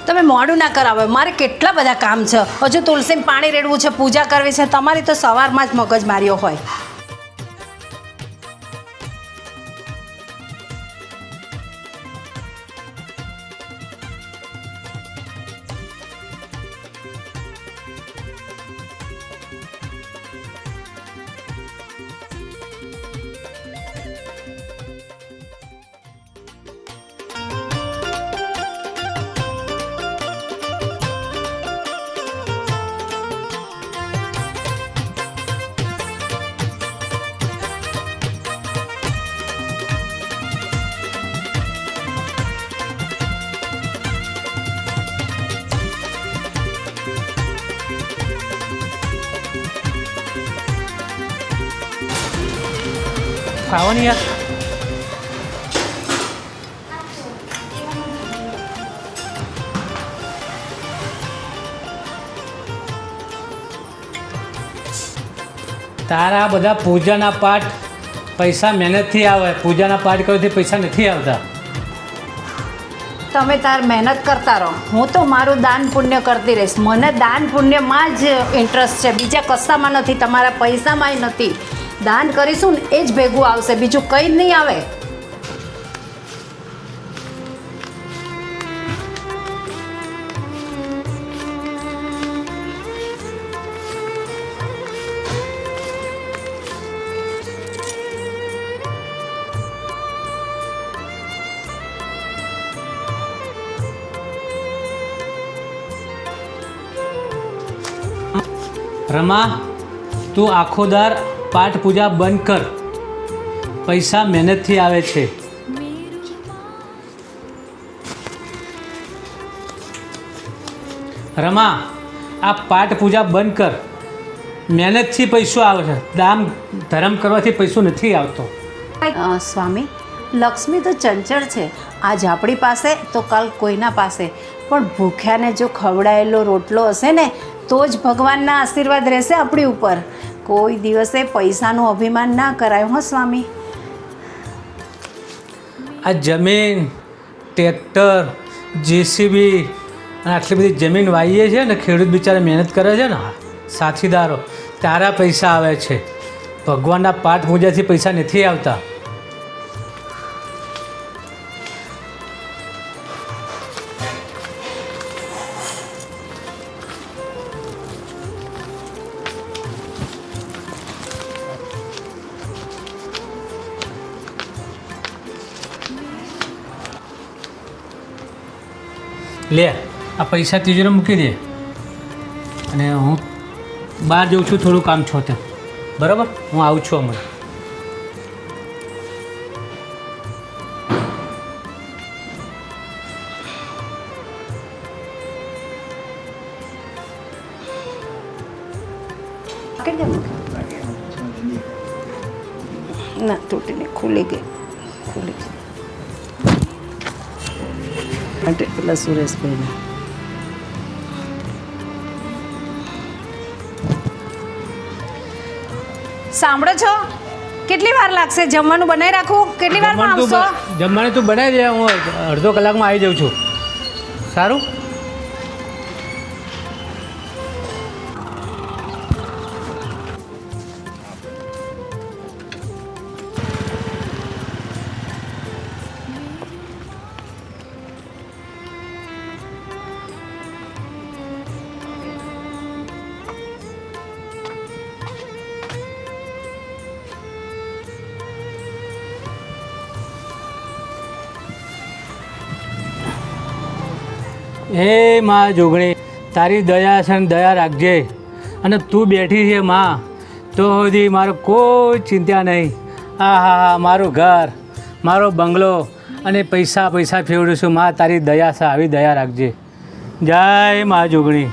તમે મોડું ના કરાવો, મારે કેટલા બધા કામ છે. હજુ તુલસીમાં પાણી રેડવું છે, પૂજા કરવી છે. તમારી તો સવારમાં જ મગજ માર્યો હોય. ખાવાની યાર તારા બધા પૂજાના પાઠ પૈસા મહેનતથી આવે. પૂજાના પાઠ કરવાથી પૈસા નથી આવતા. તમે તાર મહેનત કરતા રહો, હું તો મારું દાન પુણ્ય કરતી રહીશ. મને દાન પુણ્યમાં જ ઇન્ટરેસ્ટ છે, બીજા કશામાં નથી, તમારા પૈસામાંય નથી. દાન કરીશું ને એ જ ભેગું આવશે, બીજું કંઈ જ નહીં આવે. રમા, તું આખો દાર પાઠ પૂજા બંધ કર. પૈસા મહેનતથી આવે છે. રમા, આ પાઠ પૂજા બંધ કર. મહેનતથી પૈસો આવે છે, દાન ધર્મ કરવાથી પૈસો નથી આવતો. સ્વામી, લક્ષ્મી તો ચંચળ છે. આજ આપણી પાસે તો કાલ કોઈના પાસે. પણ ભૂખ્યાને જો ખવડાયેલો રોટલો હશે ને તો જ ભગવાનના આશીર્વાદ રહેશે આપણી ઉપર. કોઈ દિવસે પૈસાનું અભિમાન ના કરાય હો સ્વામી. આ જમીન, ટ્રેક્ટર, જેસીબી અને આટલી બધી જમીન વાવીએ છે ને, ખેડૂત બિચારા મહેનત કરે છે ને, સાથીદારો, તારા પૈસા આવે છે. ભગવાનના પાઠ પૂજાથી પૈસા નથી આવતા. લે, આ પૈસા તિજોરી મૂકી દે અને હું બહાર જઉં છું, થોડું કામ છો તે. બરાબર, હું આવું છું હમણાં. ના, તૂટીને ખુલી ગઈ. પેલા સુરેશભાઈને સાંભળો છો? કેટલી વાર લાગશે? જમવાનું બનાવી રાખું? કેટલી વારમાં આવશો? જમવાનું તું બનાવી દે, હું અડધો કલાકમાં આવી જાઉં છું. સારું. હે માં જોગણી, તારી દયા છે ને દયા રાખજે. અને તું બેઠી છે માં, તો સુધી મારો કોઈ ચિંતા નહીં. હા હા હા, મારું ઘર, મારો બંગલો અને પૈસા પૈસા ફેવડું છું. માં તારી દયા છે, આવી દયા રાખજે. જય માં જોગણી.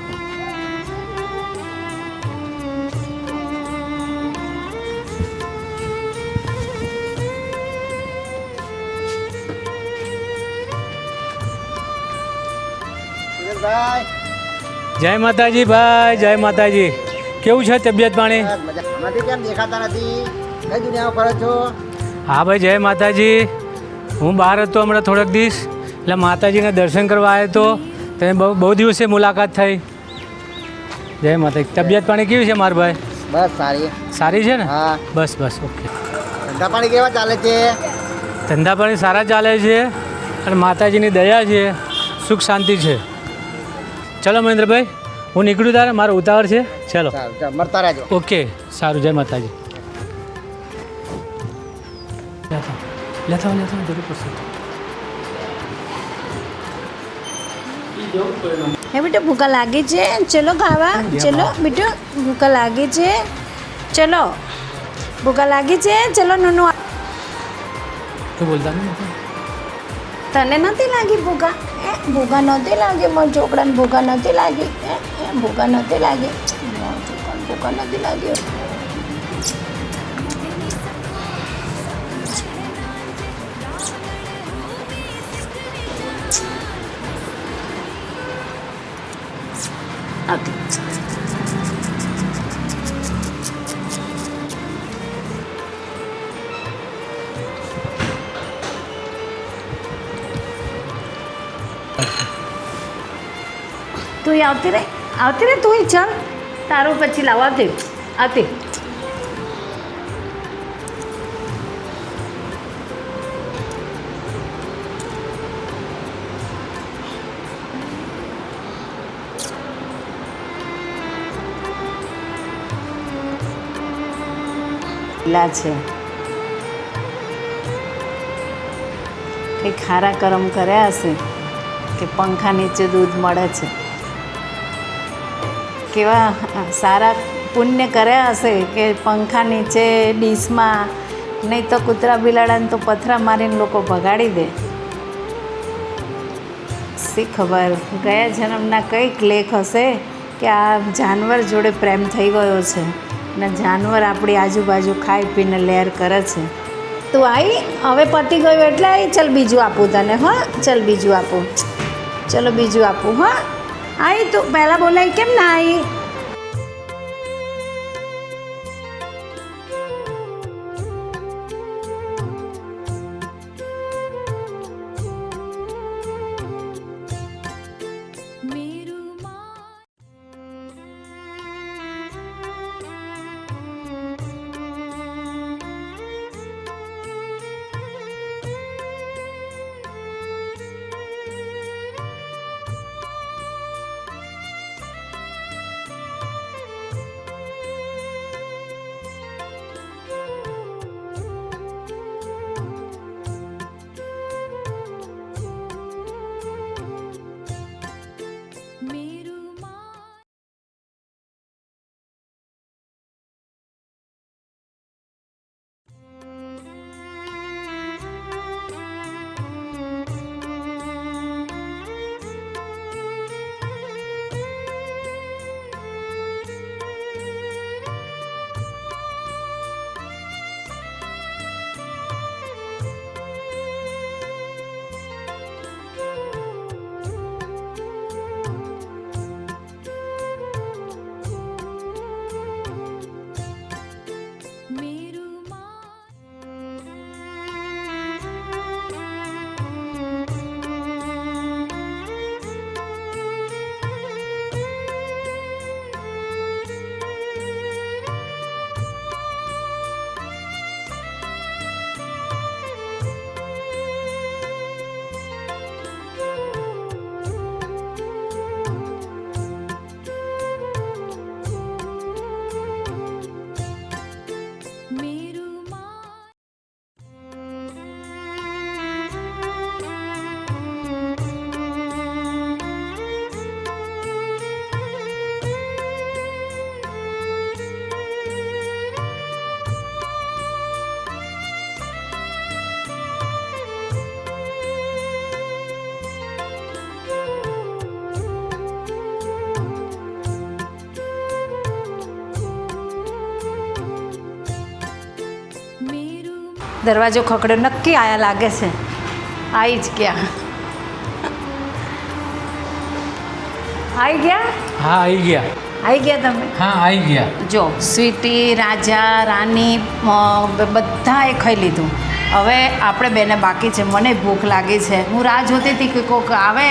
જય માતાજી ભાઈ, જય માતાજી. કેવું છે તબિયત પાણી? કેમ દેખાતા નથી? કઈ દુનિયામાં ફરો છો? હા ભાઈ, જય માતાજી. હું બહાર હતો હમણાં થોડાક દિવસ, એટલે માતાજીના દર્શન કરવા આવ્યો હતો. તમે બહુ દિવસે મુલાકાત થઈ. જય માતા. તબિયત પાણી કેવી છે મારા ભાઈ? બસ સારી. સારી છે ને? હા. બસ બસ ઓકે. ધંધા પાણી કેવા ચાલે છે? ધંધા પાણી સારા ચાલે છે અને માતાજીની દયા છે, સુખ શાંતિ છે. ચલો મહેન્દ્રભાઈ, હું નીકળું તારે, મારો ઉતાવળ છે. ચલો સારું ચાલ, મળતા રહેજો. ઓકે, સારું. જય માતાજી. લેતા જરૂર પડશે. હે બેટા ભૂખા લાગી છે, ચલો ખાવા. ચલો બેટા ભૂખા લાગી છે, ચલો ભૂખા લાગી છે, ચલો નોનો. તો બોલતા નહીં. તને નથી લાગી ભૂખા? ભૂખા નહોતી લાગી મારા છોકરાને, ભૂખા નથી લાગી. ભૂખા નથી લાગી મારા છોકરાને, ભૂખા નથી લાગી. તું આવતી રહે તું ચાલ, તારું પછી લાવ. આવતી લા છે કે ખારા કરમ કર્યા હશે કે પંખા નીચે દૂધ મળે છે. કેવા સારા પુણ્ય કર્યા હશે કે પંખા નીચે ડીશમાં, નહીં તો કૂતરા બિલાડાને તો પથરા મારીને લોકો ભગાડી દે. શી ખબર ગયા જન્મના કંઈક લેખ હશે કે આ જાનવર જોડે પ્રેમ થઈ ગયો છે ને જાનવર આપણી આજુબાજુ ખાઈ પીને લહેર કરે છે. તું આવી, હવે પતી ગયું એટલે આવી. ચાલ બીજું આપું તને. હા ચાલ બીજું આપું. ચલો બીજું આપું. હા આવી, તું પહેલાં બોલાવી કેમ ના આવી? દરવાજો ખકડ્યો, નક્કી આયા લાગે છે. આવી જ ગયા. આવી ગયા? હા આવી ગયા. આવી ગયા તમે? હા આવી ગયા. જો સ્વીટી, રાજા, રાની બધાએ ખાઈ લીધું. હવે આપણે બેને બાકી છે. મને ભૂખ લાગી છે. હું રાહ જોતી હતી કે કોઈક આવે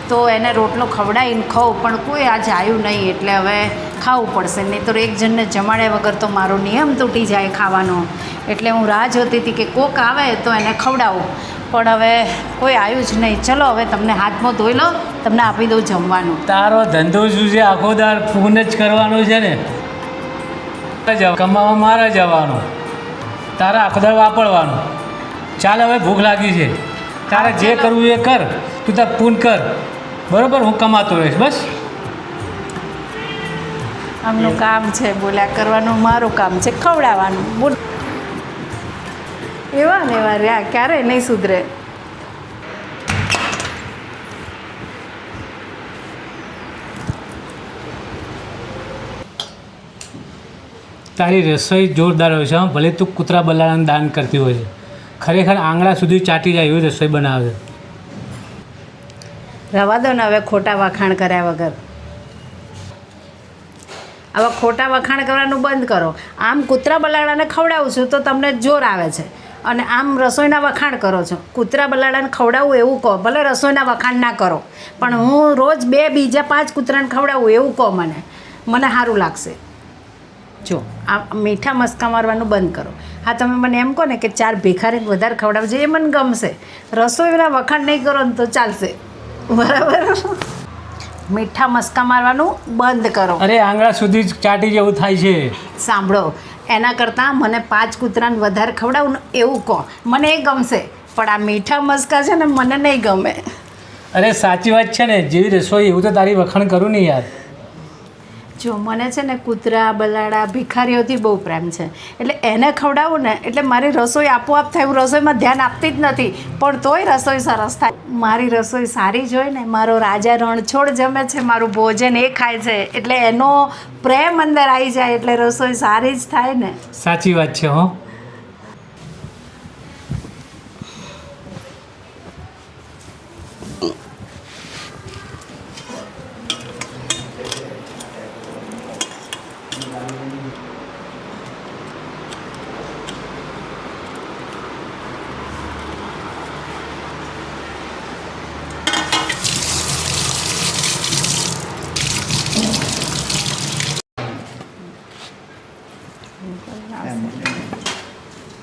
તો એને રોટલો ખવડાવીને ખાઉં, પણ કોઈ આજે આવ્યું નહીં એટલે હવે ખાવું પડશે, નહીં તો એક જણને જમાડ્યા વગર તો મારો નિયમ તૂટી જાય ખાવાનો. એટલે હું રાહ જોતી હતી કે કોક આવે તો એને ખવડાવું, પણ હવે કોઈ આવ્યું જ નહીં. ચલો હવે તમને હાથમાં ધોઈ લો, તમને આપી દઉં જમવાનું. તારો ધંધો શું છે? આખો દાર ફોન જ કરવાનો છે ને. કમાવા મારે જવાનું, તારે આખો દાર વાપરવાનું. ચાલ હવે ભૂખ લાગી છે, તારે જે કરવું એ કર, તું તાર પૂન કર, બરાબર? હું કમાતો રહીશ બસ. આમનું કામ છે બોલ્યા કરવાનું, મારું કામ છે ખવડાવવાનું. બોલ એવા ને એવા રહ્યા, ક્યારેય નહીં સુધરે. તારી રસોઈ જોરદાર હોય છે. ભલે તું કૂતરા બલાડાને દાન કરતી હોય છે, ખરેખર આંગળા સુધી ચાટી જાય એવી રસોઈ બનાવે છે. રવા દો ને હવે ખોટા વખાણ કર્યા વગર. હવે ખોટા વખાણ કરવાનું બંધ કરો. આમ કૂતરા બલાડાને ખવડાવું છું તો તમને જોર આવે છે, અને આમ રસોઈના વખાણ કરો છો. કૂતરા બલાડાને ખવડાવું એવું કહો, ભલે રસોઈના વખાણ ના કરો, પણ હું રોજ 2 બીજા 5 કૂતરાને ખવડાવું એવું કહો, મને સારું લાગશે. જો આ મીઠા મસ્કા મારવાનું બંધ કરો. હા, તમે મને એમ કહો ને કે 4 ભિખારીને વધારે ખવડાવજો, એ મને ગમશે. રસોઈના વખાણ નહીં કરો ને તો ચાલશે, બરાબર? મીઠા મસ્કા મારવાનું બંધ કરો. અરે આંગળા સુધી જ ચાટી જેવું થાય છે. સાંભળો, એના કરતાં મને 5 કૂતરાને વધારે ખવડાવું ને એવું કહો, મને એ ગમશે. પણ આ મીઠા મસ્કા છે ને મને નહીં ગમે. અરે સાચી વાત છે ને, જેવી રસોઈ એવું તો તારી વખાણ કરું ને યાર. જો મને છે ને કૂતરા બલાડા ભિખારીઓથી બહુ પ્રેમ છે, એટલે એને ખવડાવું ને એટલે મારી રસોઈ આપોઆપ થાય. હું રસોઈમાં ધ્યાન આપતી જ નથી, પણ તોય રસોઈ સરસ થાય. મારી રસોઈ સારી જ હોય ને. મારો રાજા રણછોડ જમે છે, મારું ભોજન એ ખાય છે, એટલે એનો પ્રેમ અંદર આવી જાય એટલે રસોઈ સારી જ થાય ને. સાચી વાત છે હો.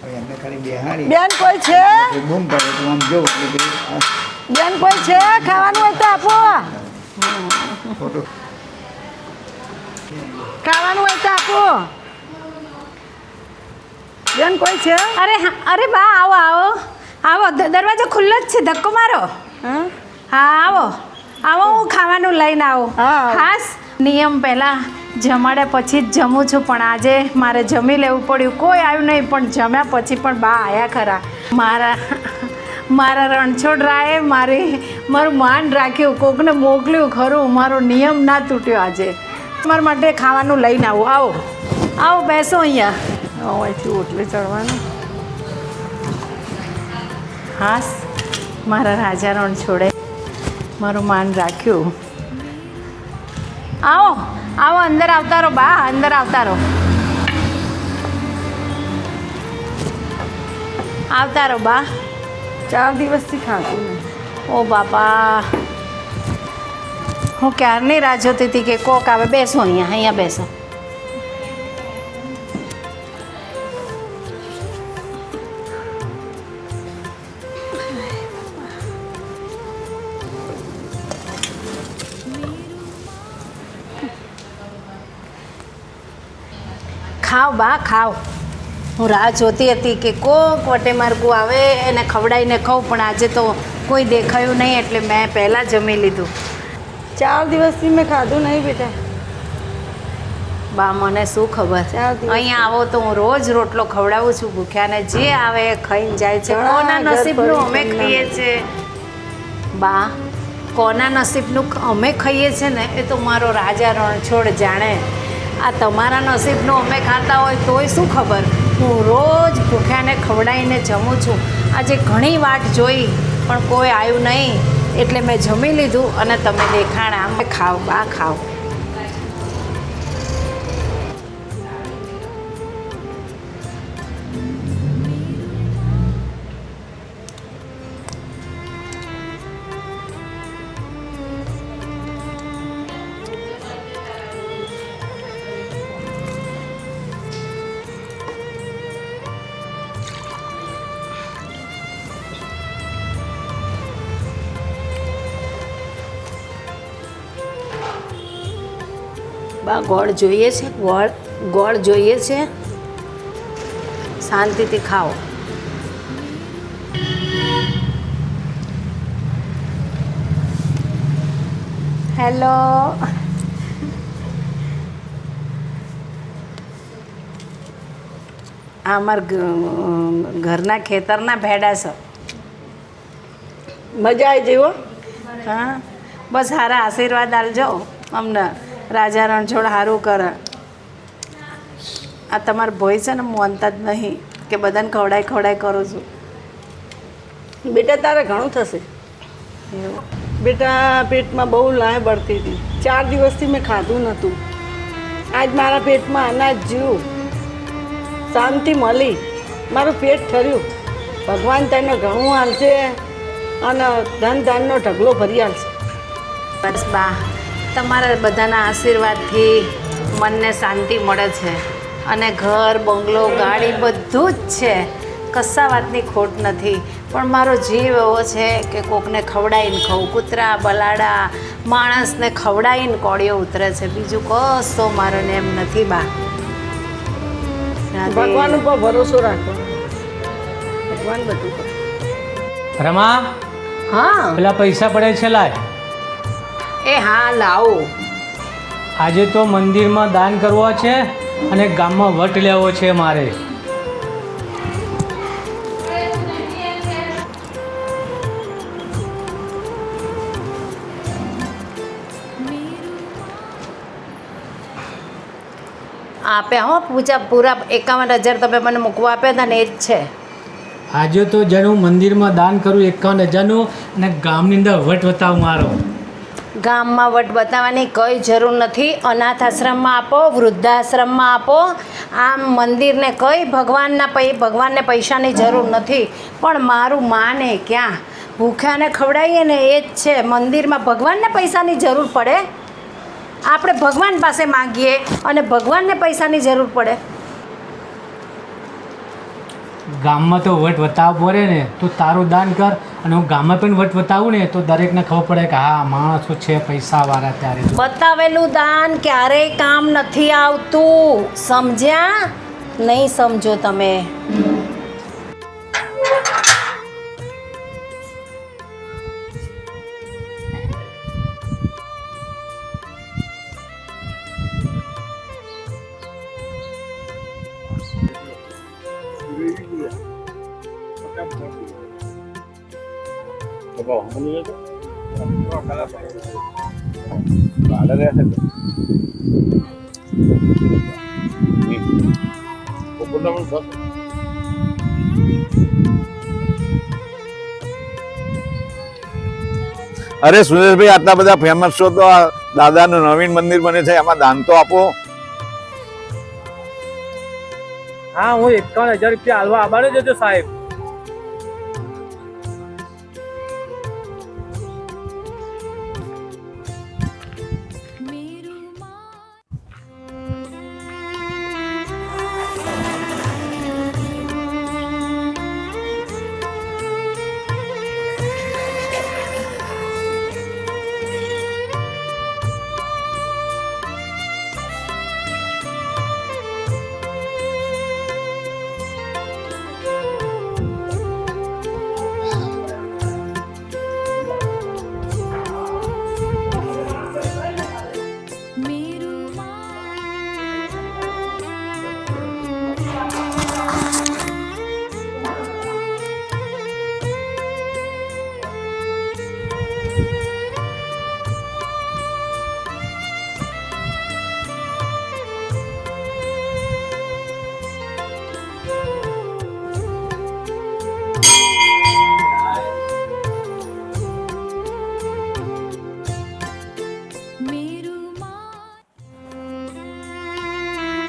હવે એમને ખાલી બેહાડી બેન કોઈ છે? બૂમ કરે તો આમ જો એટલે બેન કોઈ છે? ખાવાનું હોય તો આપો. ફોટો ખાવાનું હોય તો આપો. બેન કોઈ છે? અરે હા, અરે બા આવો આવો આવો, દરવાજો ખુલ્લો જ છે, ધક્કો મારો. હા હા આવો આવો, હું ખાવાનું લઈને આવું. હા. ખાસ નિયમ પહેલાં જમાડ્યા પછી જ જમું છું, પણ આજે મારે જમી લેવું પડ્યું. કોઈ આવ્યું નહીં, પણ જમ્યા પછી પણ બા આવ્યા ખરા. મારા રણછોડરાએ મારું માન રાખ્યું, કોકને મોકલ્યું ખરું. મારો નિયમ ના તૂટ્યો આજે. તમારા માટે ખાવાનું લઈને આવું. આવો આવો, બેસો અહીંયા. અહીંથી ઓટલે ચડવાનું. હાસ, મારા રાજા રણછોડે મારું માન રાખ્યું. આવો આવો, અંદર આવતા રહો બા, અંદર આવતા રહો, આવતા રહો બા. 4 દિવસથી ખાતું નહીં. ઓ બાપા, હું ક્યારની રાહ જોતી હતી કે કોક આવે. બેસો અહીંયા બેસો. ખાઓ બા ખાઓ. હું રાહ જોતી હતી કે કોક વટે માર્ગું આવે એને ખવડાવીને ખાઉં, પણ આજે તો કોઈ દેખાયું નહીં એટલે મેં પહેલાં જમી લીધું. 4 દિવસથી મેં ખાધું નહીં બેટા. બા મને શું ખબર. ચાર દિવસ. અહીંયા આવો તો હું રોજ રોટલો ખવડાવું છું ભૂખ્યાને, જે આવે એ ખાઈને જાય છે. ઘણા કોના ઘર નસીબનું અમે પરિવારના ખાઈએ છીએ બા, કોના નસીબનું અમે ખાઈએ છીએ ને એ તો મારો રાજા રણછોડ જાણે. આ તમારા નસીબનું અમે ખાતા હોય તોય શું ખબર. હું રોજ ભૂખ્યાને ખવડાવીને જમું છું. આજે ઘણી વાટ જોઈ પણ કોઈ આવ્યું નહીં એટલે મેં જમી લીધું અને તમે દેખાણા. અમે ખાઓ બા ખાઓ. બા ગોળ જોઈએ છે? ગોળ જોઈએ છે? શાંતિથી ખાઓ. હેલો. આ અમારા ઘરના ખેતરના ભેડા છે. મજા આવી જઈ હો. હા, બસ સારા આશીર્વાદ આલજો અમને. રાજા રણછોડ સારું કરે. આ તમારા ભોય છે ને માનતા જ નહીં કે બધાને ખવડાય કરું છું. બેટા તારે ઘણું થશે. એવું બેટા પેટમાં બહુ લાય બળતી હતી. 4 દિવસથી મેં ખાધું નહોતું. આજ મારા પેટમાં અનાજ જ્યું, શાંતિ મળી, મારું પેટ ઠર્યું. ભગવાન તને ઘણું હાલશે અને ધન ધાનનો ઢગલો ભરી હાલશે. બસ બા, તમારા બધાના આશીર્વાદથી મનને શાંતિ મળે છે અને ઘર બંગલો ગાડી બધું જ છે. કશા વાતની ખોટ નથી. પણ મારો જીવ એવો છે કે કોકને ખવડાવીને ખાઉં. કૂતરા બલાડા માણસને ખવડાવીને કોળીઓ ઉતરે છે. બીજું કશો મારો ને એમ નથી બા. રાધે. ભગવાન ઉપર ભરોસો રાખો. ભગવાન બધું કરે. રમા, હા. પેલા પૈસા પડે છે લાય. એ હા, લાવો. આજે તો મંદિરમાં દાન કરવો છે અને ગામમાં વટ લેવો છે મારે. આપ્યા હો પૂરા 51,000 તમે મને મૂકવા આપ્યા હતા ને એ જ છે. આજે તો જ્યારે હું મંદિરમાં દાન કરું 51,000નું અને ગામની અંદર વટ વતાવું મારો. ગામમાં વટ બતાવવાની કંઈ જરૂર નથી. અનાથ આશ્રમમાં આપો, વૃદ્ધાશ્રમમાં આપો. આમ મંદિરને કંઈ ભગવાનને પૈસાની જરૂર નથી. પણ મારું માને ક્યાં ભૂખ્યાને ખવડાવીએ ને એ જ છે. મંદિરમાં ભગવાનને પૈસાની જરૂર પડે? આપણે ભગવાન પાસે માગીએ અને ભગવાનને પૈસાની જરૂર પડે? ગામમાં તો વટ વતાવવો પડે ને. તું તારું દાન કર અને હું ગામમાં પણ વટ વતાવું ને તો દરેકને ખબર પડે કે હા માણસો છે પૈસાવાળા. ત્યારે બતાવેલું દાન ક્યારેય કામ નથી આવતું. સમજ્યા? નહીં સમજો તમે. અરે સુરેશભાઈ, આટલા બધા ફેમસ છો તો આ દાદાનું નવીન મંદિર બને છે, એમાં દાન તો આપો. હા, હું 51,000 રૂપિયા હાલવા આવવાનો જ હતો સાહેબ.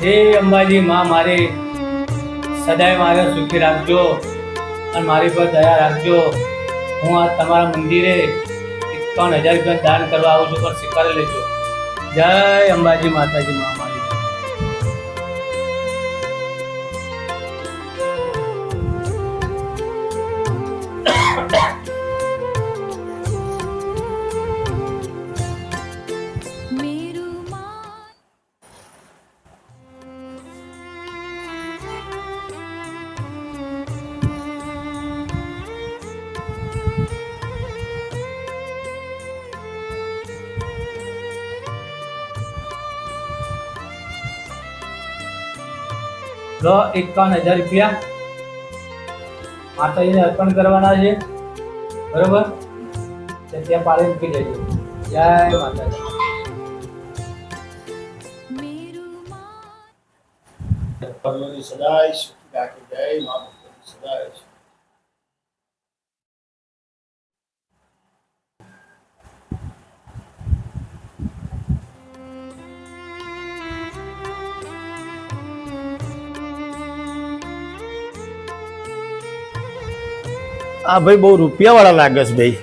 હે અંબાજી માં, મારી સદાય મારે સુખી રાખજો અને મારી પર દયા રાખજો. હું આ તમારા મંદિરે 51,000 રૂપિયા દાન કરવા આવું છું, પણ સ્વીકારી લેજો. જય અંબાજી માતાજી માં મારી. લો 51,000 રૂપિયા માતાજીને અર્પણ કરવાના છે, બરોબર? ત્યાં પાડી મૂકી દેજો. જય માતાજી. ભગવાનની સદાય સુખી રાખે. જય મા ભગવતી સદાય સુખી. આ ભાઈ બહુ રૂપિયાવાળા લાગે છે ભાઈ.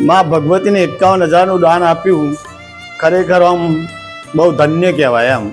મા ભગવતીને 51,000નું દાન આપ્યું, ખરેખર આમ બહુ ધન્ય કહેવાય એમ.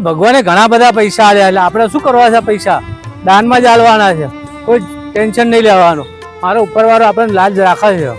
ભગવાને ઘણા બધા પૈસા આલ્યા, એટલે આપણે શું કરવા છે? પૈસા દાનમાં જ આલવાના છે, કોઈ ટેન્શન નહીં લેવાનું. મારો ઉપરવાળો આપણને લાજ રાખે છે.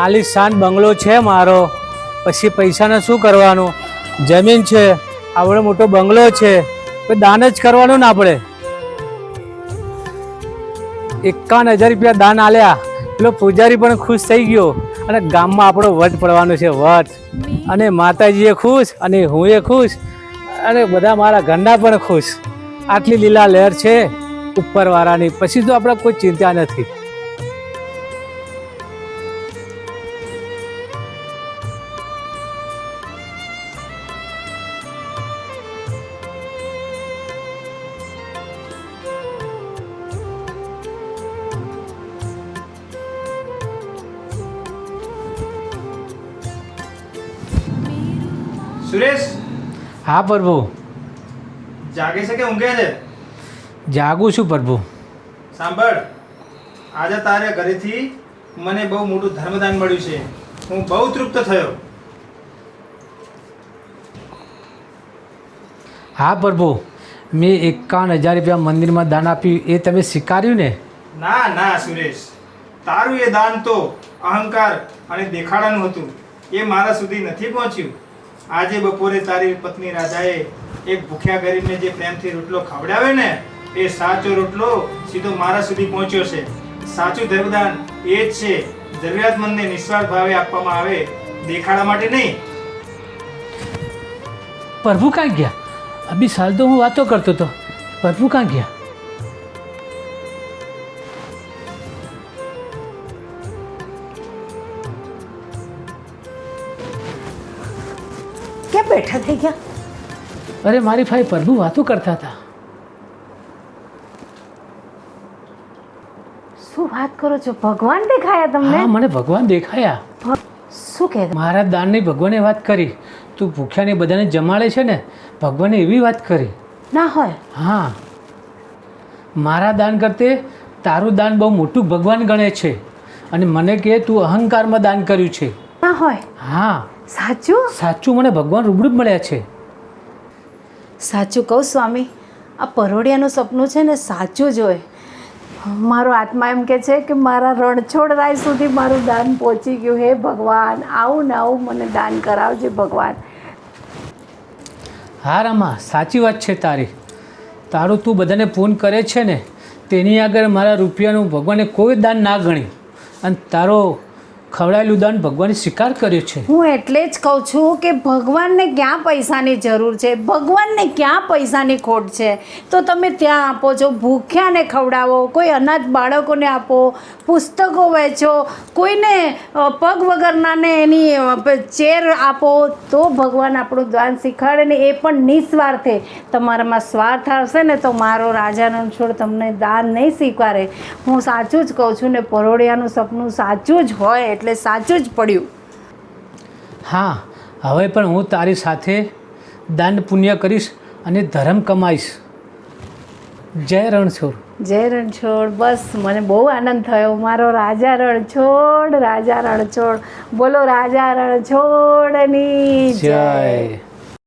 આલીશાન બંગલો છે મારો, પછી પૈસાને શું કરવાનું? જમીન છે, આવડો મોટો બંગલો છે, તો દાન જ કરવાનું ને આપણે. 51,000 રૂપિયા દાન આલ્યા, પેલો પૂજારી પણ ખુશ થઈ ગયો, અને ગામમાં આપણો વટ પડવાનો છે, વટ. અને માતાજીએ ખુશ, અને હું એ ખુશ, અને બધા મારા ઘરના પણ ખુશ. આટલી લીલા લહેર છે ઉપરવાળાની, પછી તો આપણે કોઈ ચિંતા નથી. સુરેશ, હા પ્રભુ. જાગે છે કે ઊંઘે છે? જાગું છું પ્રભુ. સાંભળ, આજે તારે ઘરેથી મને બહુ મોટું ધર્મદાન મળ્યું છે. હું બહુ તૃપ્ત થયો. હા પ્રભુ, મેં 51,000 રૂપિયા મંદિરમાં દાન આપ્યું, એ તમે સ્વીકાર્યું ને? ના ના સુરેશ, તારું એ દાન તો અહંકાર અને દેખાડાનું હતું. એ મારા સુધી નથી પહોંચ્યું. આજે બપોરે તારી પત્ની રાજાએ એક ભૂખ્યા ગરીબને જે પ્રેમથી રોટલો ખવડાવ્યો ને, એ સાચો રોટલો સીધો મારા સુધી પહોંચ્યો છે. સાચું ધર્મદાન એ જ છે, જરૂરિયાતમંદને નિસ્વાર્થ ભાવે આપવામાં આવે, દેખાડા માટે નહીં. પ્રભુ ક્યાં ગયા? અભી સાલ તો હું વાતો કરતો હતો, પ્રભુ ક્યાં ગયા? ક્યાં બેઠા થઈ ગયા? અરે મારી ભાઈ પ્રભુ વાતો કરતા હતા. શું વાત કરો છો? ભગવાન દેખાયા તમને? હા, મને ભગવાન દેખાયા. શું કહેતા? મારા દાનની ભગવાને વાત કરી. તું ભૂખ્યાને બધાને જમાડે છે ને, ભગવાને એવી વાત કરી. ના હોય. હા, મારા દાન કરતે તારું દાન બહુ મોટું ભગવાન ગણે છે, અને મને કહે તું અહંકારમાં દાન કર્યું છે. ના હોય. હા સાચું? સાચું, મને ભગવાન રૂબરૂ મળ્યા છે. સાચું કહું સ્વામી, આ પરોડિયાનું સપનું છે ને સાચું જ હોય. મારો આત્મા એમ કહે છે કે મારા રણછોડ રાય સુધી મારું દાન પહોંચી ગયું. હે ભગવાન, આવું ને આવું મને દાન કરાવજે ભગવાન. હા રમા, સાચી વાત છે તારી. તારું તું બધાને પૂન કરે છે ને, તેની આગળ મારા રૂપિયાનું ભગવાને કોઈ દાન ના ગણ્યું. અને તારો ખવડાયેલું દાન ભગવાને સ્વીકાર કર્યો છે. હું એટલે જ કહું છું કે ભગવાનને ક્યાં પૈસાની જરૂર છે, ભગવાનને ક્યાં પૈસાની ખોટ છે, તો તમે ત્યાં આપો છો. ભૂખ્યાને ખવડાવો, કોઈ અનાથ બાળકોને આપો, પુસ્તકો વહેંચો, કોઈને પગ વગરનાને એની ચેર આપો, તો ભગવાન આપણું દાન શીખવાડે ને એ પણ નિસ્વાર્થે. તમારામાં સ્વાર્થ હશે ને તો મારો રાજાનો છોડ તમને દાન નહીં સ્વીકારે. હું સાચું જ કહું છું ને, પરોળિયાનું સપનું સાચું જ હોય એટલે સાચું જ પડ્યું. હા, હવે પણ હું તારી સાથે દાન પુણ્ય કરીશ અને ધર્મ કમાઈશ. જય રણછોડ. જય રણછોડ. બસ મને બહુ આનંદ થયો. મારો રાજા રણછોડ, રાજા રણછોડ. બોલો રાજા રણછોડની જય. જય.